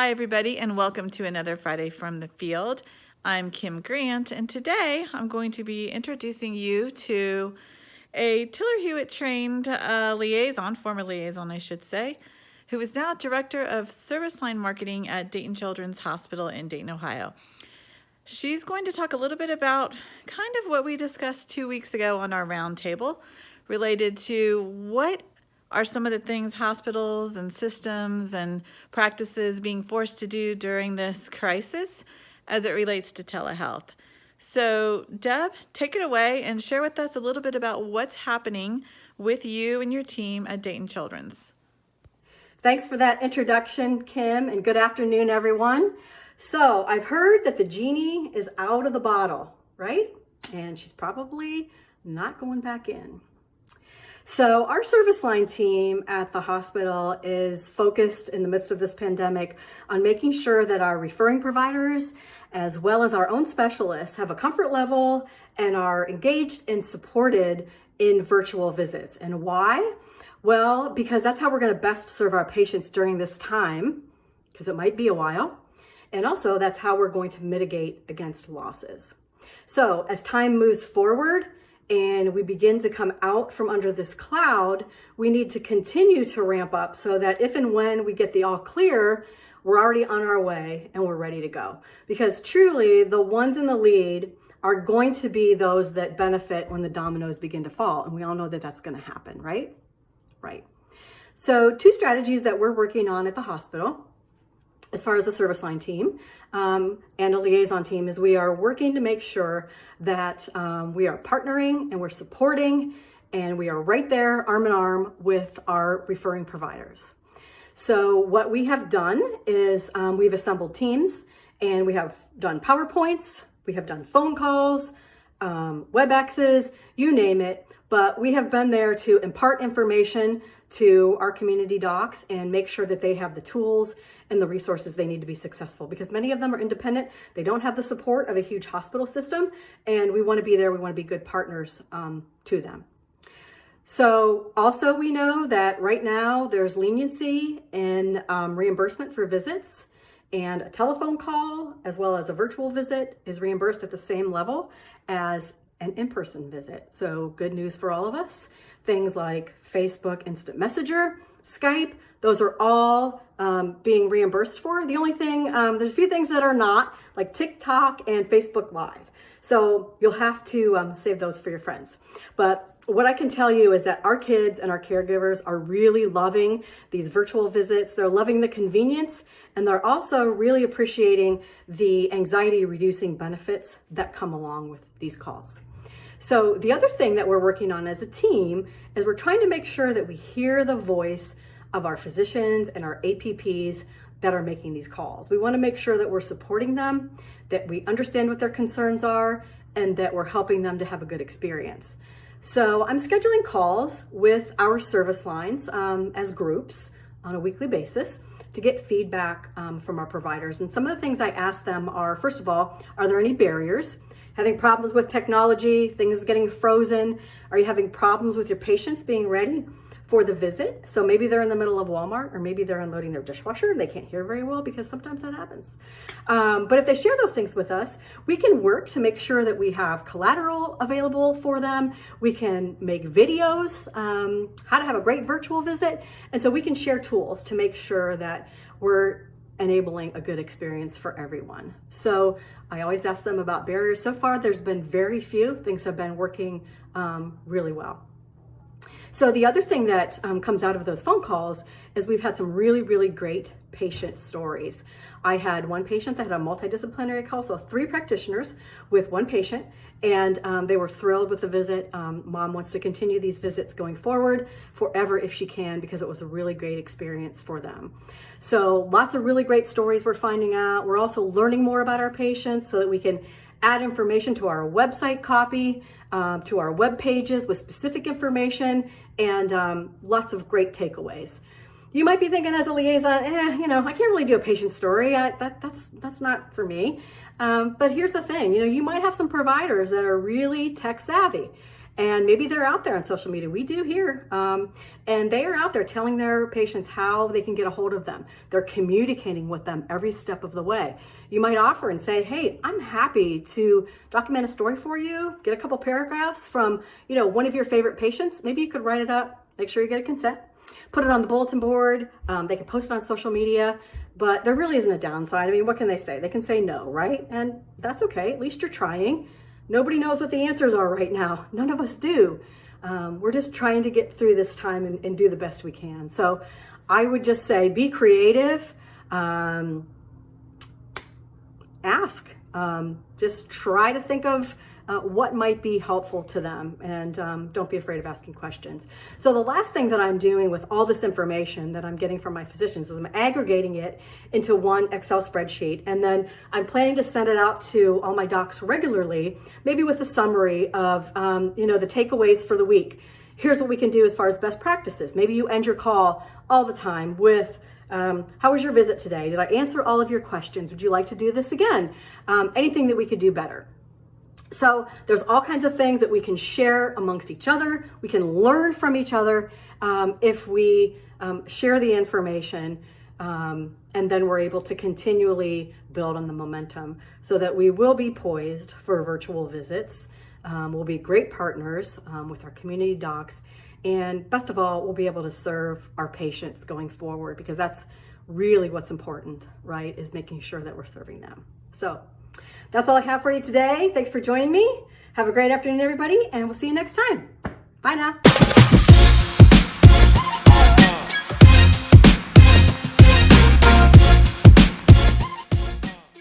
Hi, everybody, and welcome to another Friday from the Field. I'm Kim Grant, and today I'm going to be introducing you to a Tiller-Hewitt trained former liaison, I should say, who is now Director of Service Line Marketing at Dayton Children's Hospital in Dayton, Ohio. She's going to talk a little bit about kind of what we discussed 2 weeks ago on our roundtable related to what are some of the things hospitals and systems and practices being forced to do during this crisis as it relates to telehealth. So Deb, take it away and share with us a little bit about what's happening with you and your team at Dayton Children's. Thanks for that introduction, Kim, and good afternoon, everyone. So I've heard that the genie is out of the bottle, right? And she's probably not going back in. So our service line team at the hospital is focused in the midst of this pandemic on making sure that our referring providers, as well as our own specialists, have a comfort level and are engaged and supported in virtual visits. And why? Well, because that's how we're going to best serve our patients during this time, because it might be a while. And also that's how we're going to mitigate against losses. So as time moves forward, and we begin to come out from under this cloud, we need to continue to ramp up so that if and when we get the all clear, we're already on our way and we're ready to go. Because truly, the ones in the lead are going to be those that benefit when the dominoes begin to fall. And we all know that that's going to happen, right? Right. So 2 strategies that we're working on at the hospital as far as the service line team and a liaison team is we are working to make sure that we are partnering and we're supporting and we are right there arm in arm with our referring providers. So what we have done is we've assembled teams and we have done PowerPoints, we have done phone calls, WebExes, you name it, but we have been there to impart information to our community docs and make sure that they have the tools and the resources they need to be successful, because many of them are independent. They don't have the support of a huge hospital system, and we want to be there. We want to be good partners to them. So also we know that right now there's leniency in reimbursement for visits, and a telephone call as well as a virtual visit is reimbursed at the same level as an in-person visit. So good news for all of us. Things like Facebook Instant Messenger, Skype, those are all being reimbursed for. The only thing, there's a few things that are not, like TikTok and Facebook Live. So you'll have to save those for your friends. But what I can tell you is that our kids and our caregivers are really loving these virtual visits. They're loving the convenience, and they're also really appreciating the anxiety-reducing benefits that come along with these calls. So the other thing that we're working on as a team is we're trying to make sure that we hear the voice of our physicians and our APPs that are making these calls. We want to make sure that we're supporting them, that we understand what their concerns are, and that we're helping them to have a good experience. So I'm scheduling calls with our service lines as groups on a weekly basis to get feedback from our providers. And some of the things I ask them are, first of all, are there any barriers? Having problems with technology, things getting frozen? Are you having problems with your patients being ready for the visit? So maybe they're in the middle of Walmart, or maybe they're unloading their dishwasher and they can't hear very well, because sometimes that happens. But if they share those things with us, we can work to make sure that we have collateral available for them. We can make videos, how to have a great virtual visit. And so we can share tools to make sure that we're enabling a good experience for everyone. So I always ask them about barriers. So far, there's been very few. Things have been working really well. So the other thing that comes out of those phone calls is we've had some really, really great patient stories. I had one patient that had a multidisciplinary call, so 3 practitioners with 1 patient, and they were thrilled with the visit. Mom wants to continue these visits going forward forever if she can, because it was a really great experience for them. So lots of really great stories we're finding out. We're also learning more about our patients so that we can add information to our website copy, to our web pages with specific information, and lots of great takeaways. You might be thinking as a liaison, I can't really do a patient story. That's not for me. But here's the thing, you might have some providers that are really tech savvy, And maybe they're out there on social media. We do here. And they are out there telling their patients how they can get a hold of them. They're communicating with them every step of the way. You might offer and say, hey, I'm happy to document a story for you, get a couple paragraphs from, one of your favorite patients. Maybe you could write it up, make sure you get a consent, put it on the bulletin board. They can post it on social media, but there really isn't a downside. I mean, what can they say? They can say no, right? And that's okay. At least you're trying. Nobody knows what the answers are right now. None of us do. We're just trying to get through this time and do the best we can. So I would just say, be creative. Ask. Just try to think of what might be helpful to them, and don't be afraid of asking questions. So the last thing that I'm doing with all this information that I'm getting from my physicians is I'm aggregating it into one Excel spreadsheet, and then I'm planning to send it out to all my docs regularly, maybe with a summary of the takeaways for the week. Here's what we can do as far as best practices. Maybe you end your call all the time with, how was your visit today? Did I answer all of your questions? Would you like to do this again? Anything that we could do better. So there's all kinds of things that we can share amongst each other. We can learn from each other if we share the information, and then we're able to continually build on the momentum so that we will be poised for virtual visits. We'll be great partners with our community docs. And best of all, we'll be able to serve our patients going forward, because that's really what's important, right? Is making sure that we're serving them. So that's all I have for you today. Thanks for joining me. Have a great afternoon, everybody, and we'll see you next time. Bye now.